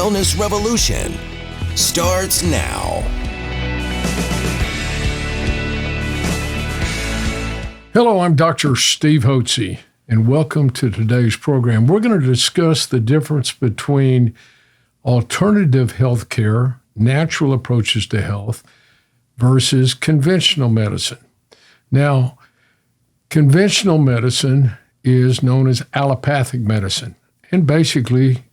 wellness revolution starts now. Hello, I'm Dr. Steve Hotze, and welcome to today's program. We're going to discuss the difference between alternative health care, natural approaches to health, versus conventional medicine. Now, conventional medicine is known as allopathic medicine. And basically,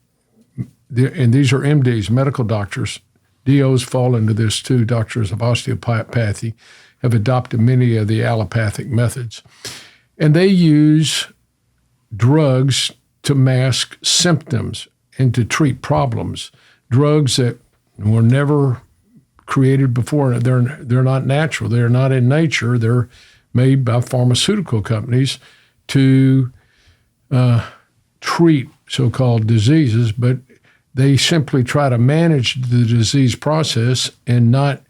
and these are MDs, medical doctors. DOs fall into this too. Doctors of osteopathy have adopted many of the allopathic methods. And they use drugs to mask symptoms and to treat problems. Drugs that were never created before. They're not natural. They're not in nature. They're made by pharmaceutical companies to treat so-called diseases, but they simply try to manage the disease process and not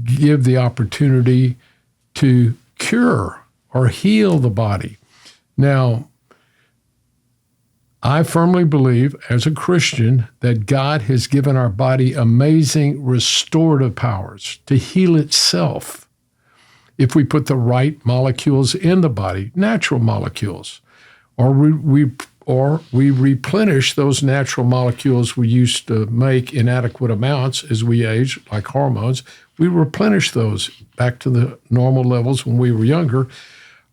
give the opportunity to cure or heal the body. Now, I firmly believe as a Christian that God has given our body amazing restorative powers to heal itself if we put the right molecules in the body, natural molecules, or we replenish those natural molecules we used to make in adequate amounts as we age, like hormones. We replenish those back to the normal levels when we were younger.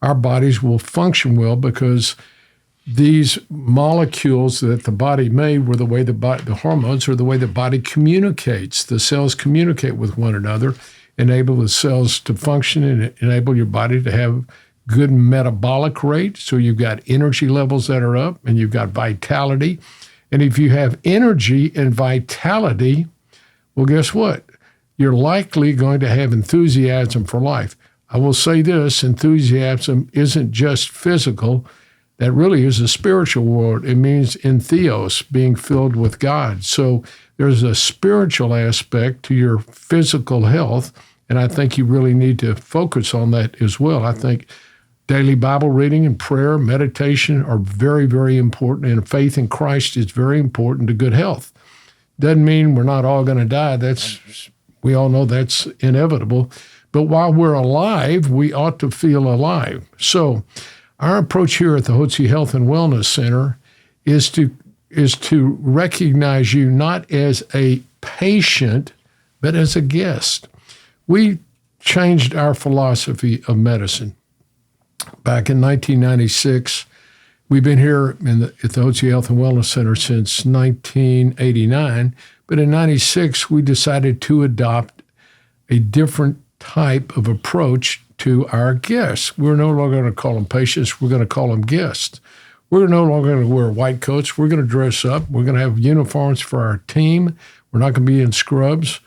Our bodies will function well because these molecules that the body made were the way the hormones are the way the body communicates. The cells communicate with one another, enable the cells to function and enable your body to have good metabolic rate. So you've got energy levels that are up and you've got vitality. And if you have energy and vitality, well, guess what? You're likely going to have enthusiasm for life. I will say this, enthusiasm isn't just physical. That really is a spiritual word. It means in theos, being filled with God. So there's a spiritual aspect to your physical health, and I think you really need to focus on that as well. I think daily Bible reading and prayer, meditation are very, very important, and faith in Christ is very important to good health. Doesn't mean we're not all going to die. We all know that's inevitable. But while we're alive, we ought to feel alive. So our approach here at the Hotze Health and Wellness Center is to recognize you not as a patient, but as a guest. We changed our philosophy of medicine. Back in 1996, we've been here at the Hotze Health and Wellness Center since 1989, but in 96, we decided to adopt a different type of approach to our guests. We're no longer going to call them patients. We're going to call them guests. We're no longer going to wear white coats. We're going to dress up. We're going to have uniforms for our team. We're not going to be in scrubs.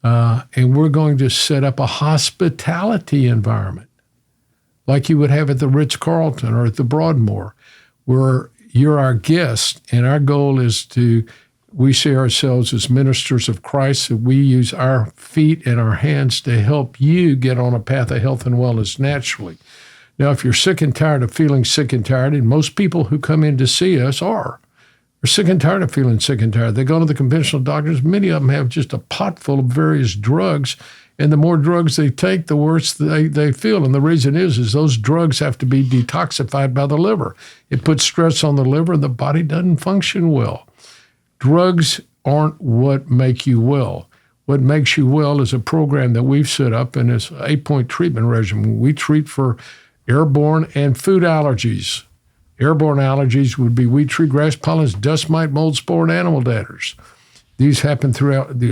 And we're going to set up a hospitality environment like you would have at the Ritz-Carlton or at the Broadmoor, where you're our guest. And our goal is we see ourselves as ministers of Christ, so we use our feet and our hands to help you get on a path of health and wellness naturally. Now, if you're sick and tired of feeling sick and tired, and most people who come in to see us are sick and tired of feeling sick and tired. They go to the conventional doctors. Many of them have just a pot full of various drugs, and the more drugs they take, the worse they feel. And the reason is those drugs have to be detoxified by the liver. It puts stress on the liver, and the body doesn't function well. Drugs aren't what make you well. What makes you well is a program that we've set up, and it's an 8-point treatment regimen. We treat for airborne and food allergies. Airborne allergies would be wheat tree grass pollens, dust mite, mold spore, and animal dadders. These happen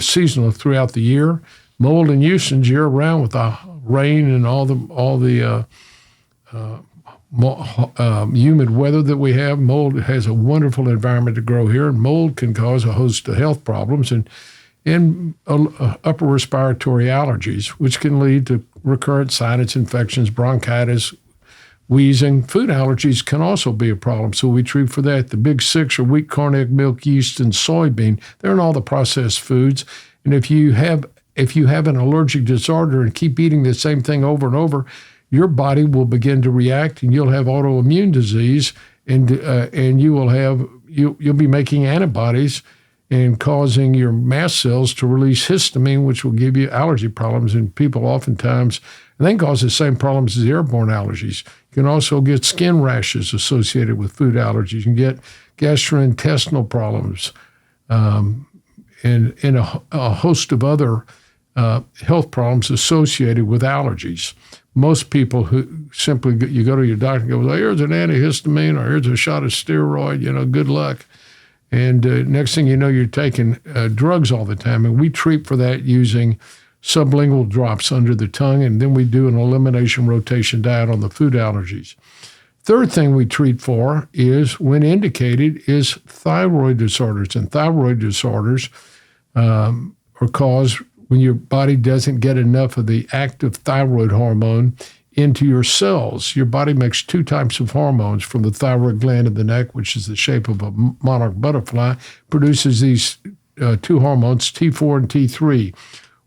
seasonal throughout the year. Mold and usage year-round with the rain and all the humid weather that we have. Mold has a wonderful environment to grow here, and mold can cause a host of health problems and upper respiratory allergies, which can lead to recurrent sinus infections, bronchitis, wheezing. Food allergies can also be a problem, so we treat for that. The big six are wheat, corn, egg, milk, yeast, and soybean. They're in all the processed foods, and if you have an allergic disorder and keep eating the same thing over and over, your body will begin to react, and you'll have autoimmune disease, and you'll be making antibodies and causing your mast cells to release histamine, which will give you allergy problems. And people oftentimes, and then cause the same problems as airborne allergies. You can also get skin rashes associated with food allergies. You can get gastrointestinal problems, and a host of other health problems associated with allergies. Most people who simply, you go to your doctor and go, well, here's an antihistamine, or here's a shot of steroid, good luck. And next thing you know, you're taking drugs all the time. And we treat for that using sublingual drops under the tongue, and then we do an elimination rotation diet on the food allergies. Third thing we treat for is, when indicated, is thyroid disorders. And thyroid disorders are caused when your body doesn't get enough of the active thyroid hormone into your cells. Your body makes two types of hormones from the thyroid gland in the neck, which is the shape of a monarch butterfly, produces these two hormones, T4 and T3.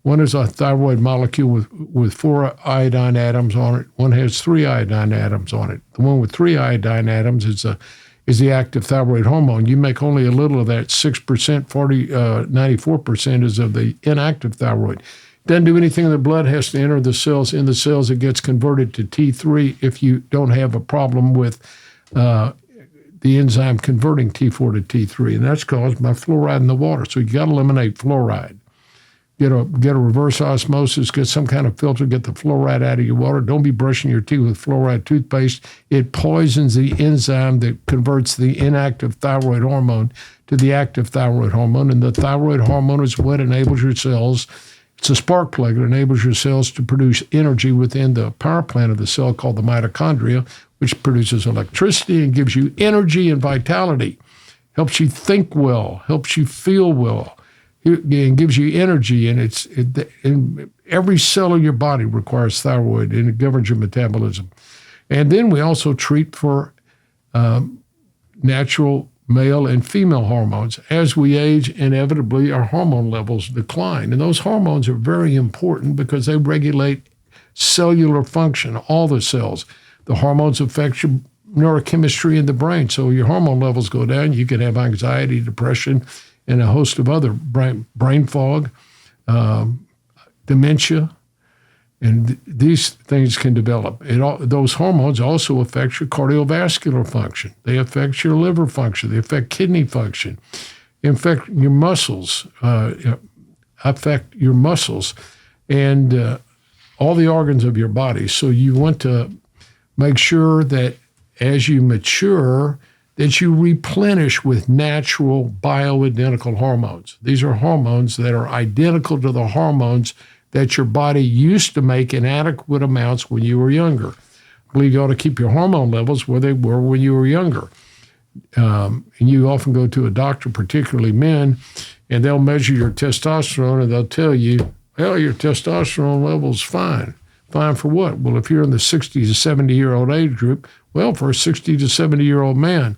One is a thyroid molecule with 4 iodine atoms on it. One has 3 iodine atoms on it. The one with 3 iodine atoms is the active thyroid hormone. You make only a little of that, 6%, 94% is of the inactive thyroid. Doesn't do anything in the blood, has to enter the cells. In the cells, it gets converted to T3 if you don't have a problem with the enzyme converting T4 to T3, and that's caused by fluoride in the water. So you got to eliminate fluoride. Get a reverse osmosis, get some kind of filter, get the fluoride out of your water. Don't be brushing your teeth with fluoride toothpaste. It poisons the enzyme that converts the inactive thyroid hormone to the active thyroid hormone. And the thyroid hormone is what enables your cells. It's a spark plug. It enables your cells to produce energy within the power plant of the cell called the mitochondria, which produces electricity and gives you energy and vitality. Helps you think well, helps you feel well. It gives you energy, and every cell of your body requires thyroid, and it governs your metabolism. And then we also treat for natural male and female hormones. As we age, inevitably, our hormone levels decline. And those hormones are very important because they regulate cellular function, all the cells. The hormones affect your neurochemistry in the brain. So your hormone levels go down, you can have anxiety, depression, and a host of other brain fog, dementia, and these things can develop. Those hormones also affect your cardiovascular function. They affect your liver function. They affect kidney function. They affect your muscles, and all the organs of your body. So you want to make sure that as you mature, that you replenish with natural bioidentical hormones. These are hormones that are identical to the hormones that your body used to make in adequate amounts when you were younger. I believe you ought to keep your hormone levels where they were when you were younger. And you often go to a doctor, particularly men, and they'll measure your testosterone and they'll tell you, well, your testosterone level's fine. Fine for what? Well, if you're in the 60 to 70-year-old age group, well, for a 60 to 70-year-old man,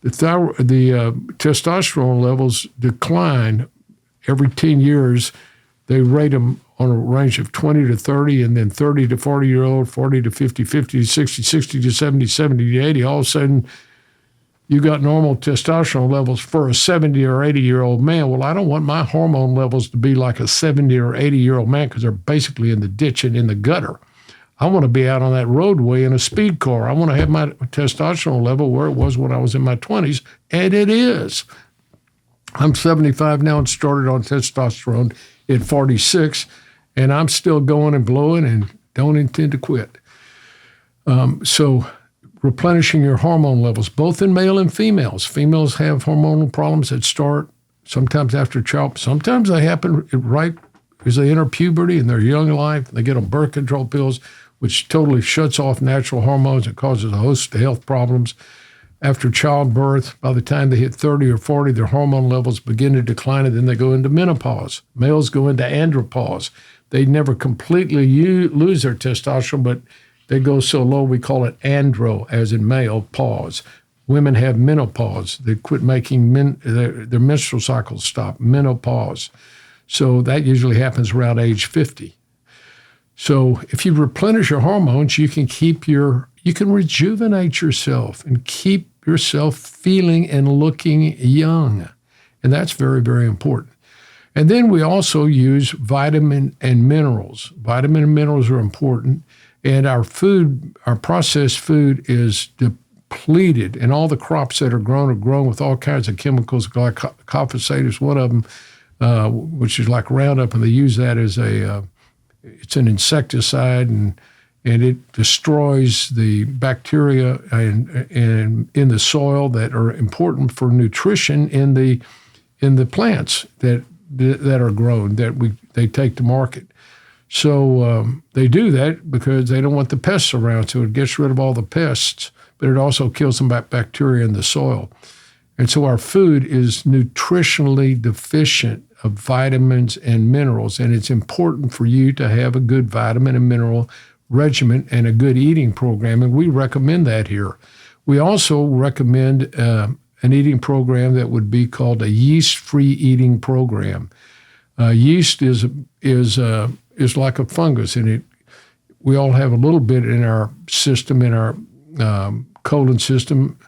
the testosterone levels decline every 10 years. They rate them on a range of 20 to 30, and then 30 to 40-year-old, 40 to 50, 50 to 60, 60 to 70, 70 to 80. All of a sudden, you got normal testosterone levels for a 70 or 80-year-old man. Well, I don't want my hormone levels to be like a 70 or 80-year-old man because they're basically in the ditch and in the gutter. I want to be out on that roadway in a speed car. I want to have my testosterone level where it was when I was in my 20s, and it is. I'm 75 now and started on testosterone at 46, and I'm still going and blowing and don't intend to quit. So replenishing your hormone levels, both in male and females. Females have hormonal problems that start sometimes after child. Sometimes they happen right as they enter puberty in their young life. They get on birth control pills, which totally shuts off natural hormones and causes a host of health problems. After childbirth, by the time they hit 30 or 40, their hormone levels begin to decline, and then they go into menopause. Males go into andropause. They never completely lose their testosterone, but they go so low we call it andro, as in male, pause. Women have menopause. They quit making their menstrual cycles stop, menopause. So that usually happens around age 50. So if you replenish your hormones, you can rejuvenate yourself and keep yourself feeling and looking young. And that's very, very important. And then we also use vitamin and minerals. Vitamin and minerals are important. And our food, our processed food is depleted. And all the crops that are grown with all kinds of chemicals. Glyphosate is one of them, which is like Roundup. And they use that as it's an insecticide, and it destroys the bacteria and in the soil that are important for nutrition in the plants that are grown that they take to market. So they do that because they don't want the pests around, so it gets rid of all the pests, but it also kills some bacteria in the soil. And so our food is nutritionally deficient of vitamins and minerals, and it's important for you to have a good vitamin and mineral regimen and a good eating program, and we recommend that here. We also recommend an eating program that would be called a yeast-free eating program. Yeast is like a fungus, and we all have a little bit in our system, in our colon system.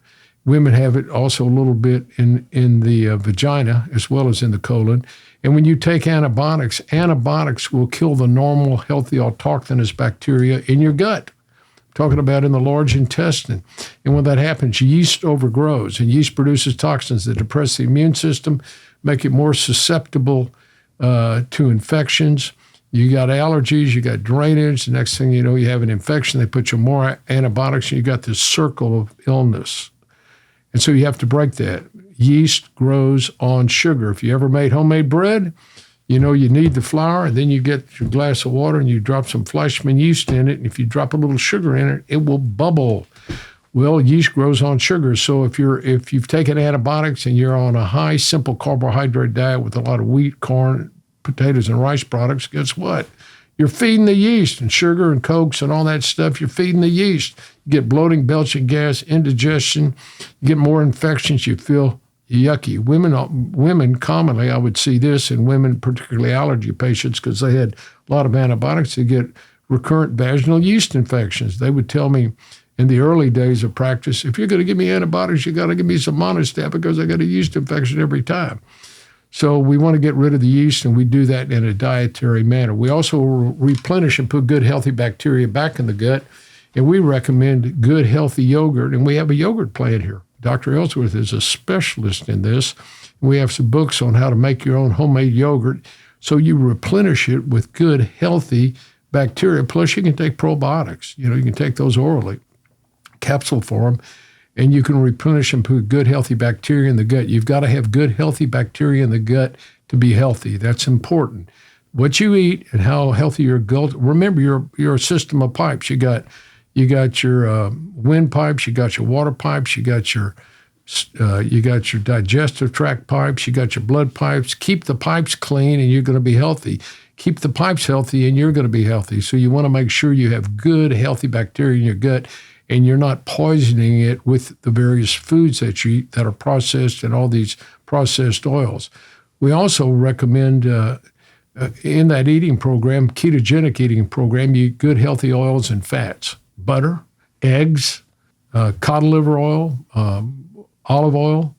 Women have it also a little bit in the vagina as well as in the colon. And when you take antibiotics will kill the normal, healthy, autochthonous bacteria in your gut. I'm talking about in the large intestine. And when that happens, yeast overgrows, and yeast produces toxins that depress the immune system, make it more susceptible to infections. You got allergies, you got drainage. The next thing you know, you have an infection. They put you more antibiotics, and you got this circle of illness. And so you have to break that. Yeast grows on sugar. If you ever made homemade bread, you know you need the flour, and then you get your glass of water and you drop some Fleischmann yeast in it. And if you drop a little sugar in it, it will bubble. Well, yeast grows on sugar. So if you've taken antibiotics and you're on a high simple carbohydrate diet with a lot of wheat, corn, potatoes, and rice products, guess what? You're feeding the yeast, and sugar and Cokes and all that stuff. You're feeding the yeast. You get bloating, belching gas, indigestion. You get more infections. You feel yucky. Women commonly, I would see this in women, particularly allergy patients, because they had a lot of antibiotics. They get recurrent vaginal yeast infections. They would tell me in the early days of practice, if you're going to give me antibiotics, you got to give me some monostat because I got a yeast infection every time. So we want to get rid of the yeast, and we do that in a dietary manner. We also replenish and put good, healthy bacteria back in the gut, and we recommend good, healthy yogurt, and we have a yogurt plan here. Dr. Ellsworth is a specialist in this. We have some books on how to make your own homemade yogurt, so you replenish it with good, healthy bacteria. Plus, you can take probiotics. You can take those orally, capsule form, and you can replenish and put good, healthy bacteria in the gut. You've got to have good, healthy bacteria in the gut to be healthy. That's important. What you eat and how healthy your gut. Remember, you're a system of pipes. You got your wind pipes. You got your water pipes. You got your digestive tract pipes. You got your blood pipes. Keep the pipes clean, and you're going to be healthy. Keep the pipes healthy, and you're going to be healthy. So you want to make sure you have good, healthy bacteria in your gut, and you're not poisoning it with the various foods that you eat that are processed and all these processed oils. We also recommend in that eating program, ketogenic eating program, you eat good, healthy oils and fats, butter, eggs, cod liver oil, olive oil.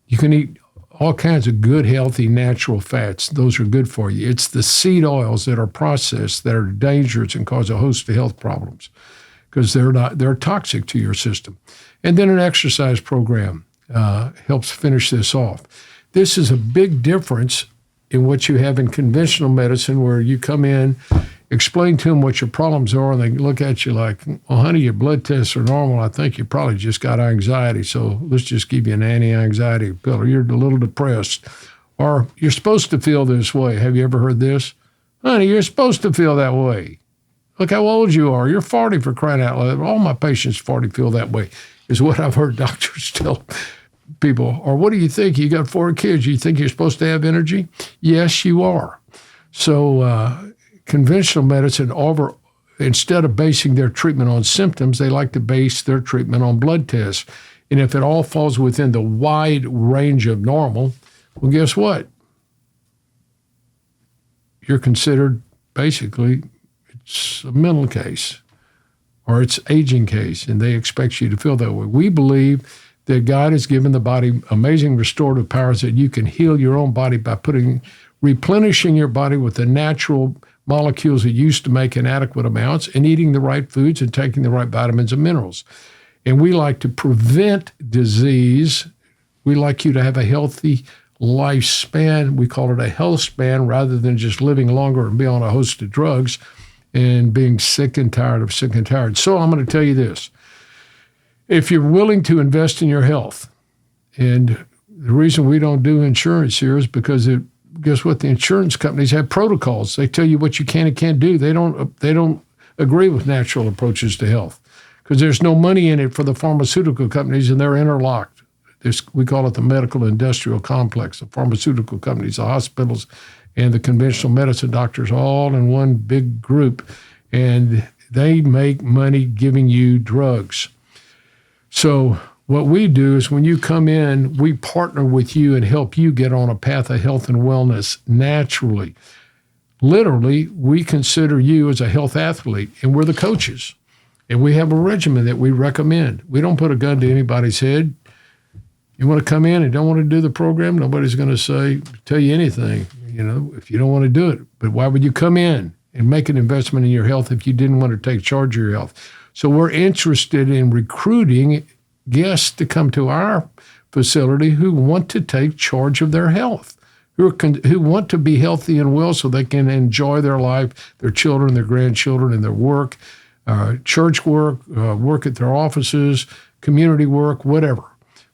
You can eat all kinds of good, healthy, natural fats. Those are good for you. It's the seed oils that are processed that are dangerous and cause a host of health problems, because they're toxic to your system. And then an exercise program helps finish this off. This is a big difference in what you have in conventional medicine, where you come in, explain to them what your problems are, and they look at you like, well, honey, your blood tests are normal. I think you probably just got anxiety, so let's just give you an anti-anxiety pill, or you're a little depressed, or you're supposed to feel this way. Have you ever heard this? Honey, you're supposed to feel that way. Look how old you are. You're 40, for crying out loud. All my patients 40 feel that way, is what I've heard doctors tell people. Or what do you think? You got 4 kids. You think you're supposed to have energy? Yes, you are. So conventional medicine, instead of basing their treatment on symptoms, they like to base their treatment on blood tests. And if it all falls within the wide range of normal, well, guess what? You're considered basically, it's a mental case or it's aging case, and they expect you to feel that way. We believe that God has given the body amazing restorative powers that you can heal your own body by replenishing your body with the natural molecules it used to make in adequate amounts and eating the right foods and taking the right vitamins and minerals. And we like to prevent disease. We like you to have a healthy lifespan. We call it a health span rather than just living longer and be on a host of drugs and being sick and tired of sick and tired. So I'm going to tell you this. If you're willing to invest in your health, and the reason we don't do insurance here is because guess what? The insurance companies have protocols. They tell you what you can and can't do. They don't agree with natural approaches to health because there's no money in it for the pharmaceutical companies, and they're interlocked. We call it the medical industrial complex, the pharmaceutical companies, the hospitals, and the conventional medicine doctors all in one big group, and they make money giving you drugs. So what we do is when you come in, we partner with you and help you get on a path of health and wellness naturally. Literally, we consider you as a health athlete, and we're the coaches. And we have a regimen that we recommend. We don't put a gun to anybody's head. You want to come in and don't want to do the program, nobody's going to tell you anything, if you don't want to do it. But why would you come in and make an investment in your health if you didn't want to take charge of your health? So we're interested in recruiting guests to come to our facility who want to take charge of their health, who want to be healthy and well so they can enjoy their life, their children, their grandchildren, and their work, church work, work at their offices, community work, whatever.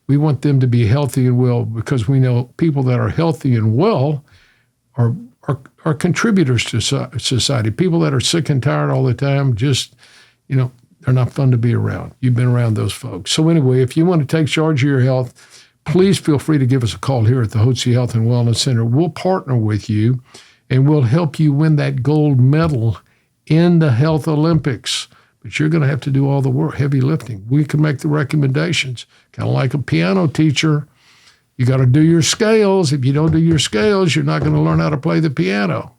We want them to be healthy and well because we know people that are healthy and well are contributors to society. People that are sick and tired all the time, they're not fun to be around. You've been around those folks. So anyway, if you want to take charge of your health, please feel free to give us a call here at the Hotze Health and Wellness Center. We'll partner with you, and we'll help you win that gold medal in the Health Olympics. But you're going to have to do all the work, heavy lifting. We can make the recommendations. Kind of like a piano teacher. You got to do your scales. If you don't do your scales, you're not going to learn how to play the piano.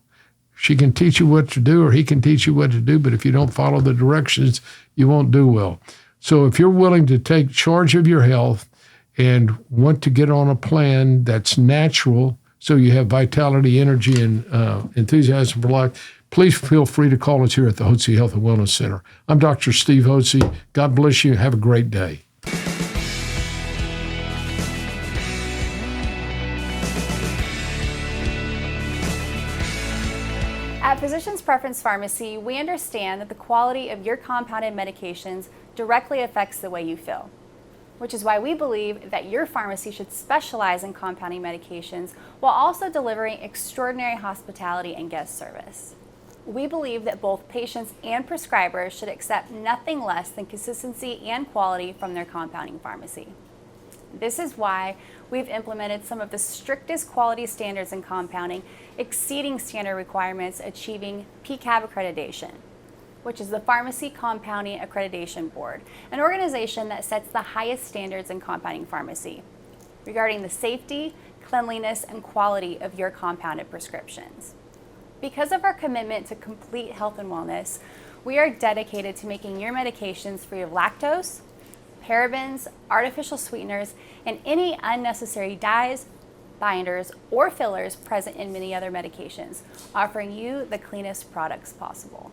She can teach you what to do, or he can teach you what to do, but if you don't follow the directions, you won't do well. So if you're willing to take charge of your health and want to get on a plan that's natural, so you have vitality, energy, and enthusiasm for life, please feel free to call us here at the Hotze Health and Wellness Center. I'm Dr. Steve Hotze. God bless you. Have a great day. At Physicians Preference Pharmacy, we understand that the quality of your compounded medications directly affects the way you feel, which is why we believe that your pharmacy should specialize in compounding medications while also delivering extraordinary hospitality and guest service. We believe that both patients and prescribers should accept nothing less than consistency and quality from their compounding pharmacy. This is why we've implemented some of the strictest quality standards in compounding, exceeding standard requirements, achieving PCAB accreditation, which is the Pharmacy Compounding Accreditation Board, an organization that sets the highest standards in compounding pharmacy regarding the safety, cleanliness, and quality of your compounded prescriptions. Because of our commitment to complete health and wellness, we are dedicated to making your medications free of lactose, parabens, artificial sweeteners, and any unnecessary dyes, binders, or fillers present in many other medications, offering you the cleanest products possible.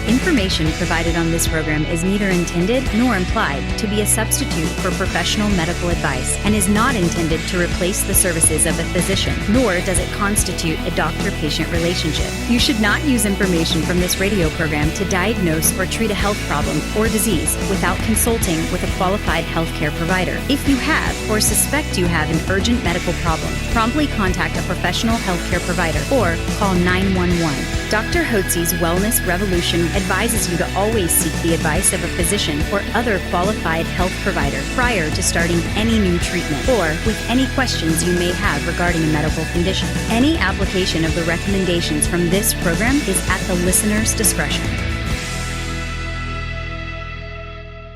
Information provided on this program is neither intended nor implied to be a substitute for professional medical advice and is not intended to replace the services of a physician, nor does it constitute a doctor-patient relationship. You should not use information from this radio program to diagnose or treat a health problem or disease without consulting with a qualified healthcare provider. If you have or suspect you have an urgent medical problem, promptly contact a professional healthcare provider or call 911. Dr. Hotze's Wellness Revolution advises you to always seek the advice of a physician or other qualified health provider prior to starting any new treatment or with any questions you may have regarding a medical condition. Any application of the recommendations from this program is at the listener's discretion.